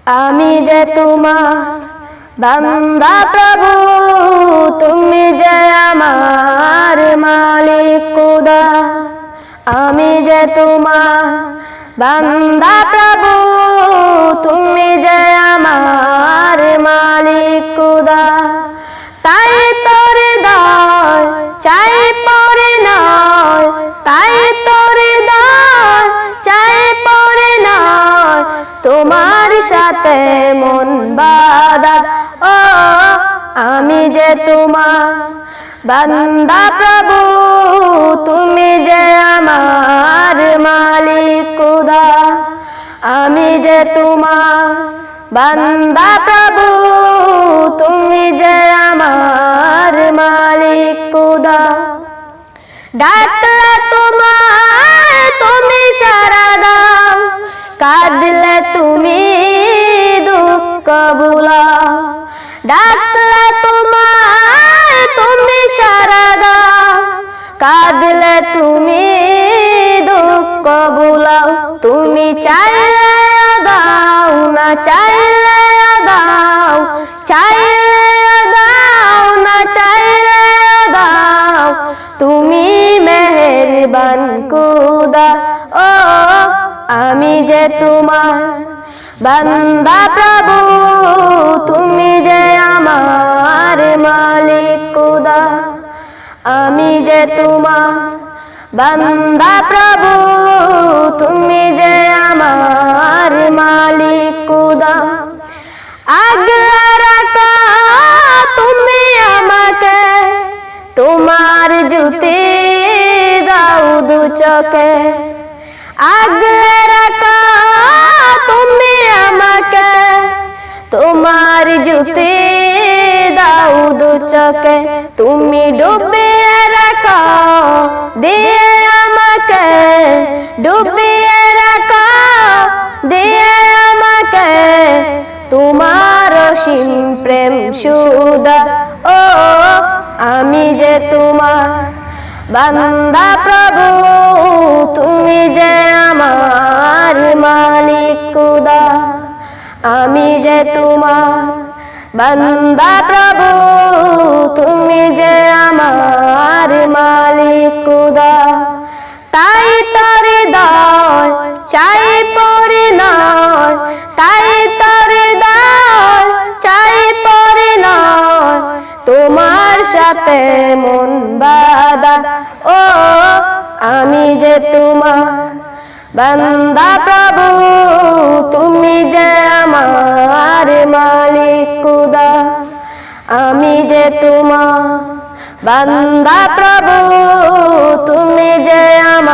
আমি যে তোমার বান্দা প্রভু, তুমি যে আমার মালিক খোদা। আমি যে তোমার বান্দা প্রভু, তুমি যে আমার মালিক খোদা। তাই তোর দয় চাই পরে নয়, তাই তোর দয় চাই পরে নয়, তোমার সাথে মন বাঁধা। ও আমি যে তোমার বান্দা প্রভু, তুমি যে আমার মালিক খোদা। আমি যে তোমার বান্দা প্রভু, তুমি যে আমার মালিক খোদা। ডাকলে তোমার তুমি সাড়া দাও, কাঁদলে তুমি দুঃখ ভুলাও। ডাকলে তোমার তুমি সাড়া দাও, কাঁদলে তুমি দুঃখ ভুলাও। তুমি চাইলে দাও না চাইলে দাও, চাইলে দাও না চাইলে দাও, তুমি মেহেরবান খোদা। ও আমি যে তোমার বান্দা প্রভু, তুমি যে আমার মালিক খোদা। আমি যে তোমার বান্দা প্রভু, তুমি যে আমার মালিক খোদা। আগলে রাখো তুমি আমাকে, তোমার জ্যোতি দাও দু চোখে। আগলে রাখো তুমি আমাকে, তোমার জ্যোতি দাও দু চোখে। তুমি ডুবিয়ে রাখো দিয়ে আমাকে, ডুবিয়ে রাখো দিয়ে আমাকে, তোমার অসীম প্রেম সুধা। ও আমি যে তোমার বান্দা প্রভু, তুমি যে আমার মালিক খোদা। আমি যে তোমার বান্দা প্রভু, তুমি যে আমার মালিক খোদা। তাই তোর দয় চাই পরে নয়, তাই তোর দয় চাই পরে নয়, তোমার সাথে মন বাঁধা। ও আমি যে তোমার বান্দা প্রভু, তুমি যে আমার মালিক খোদা। আমি যে তোমার বান্দা প্রভু, তুমি যে আমার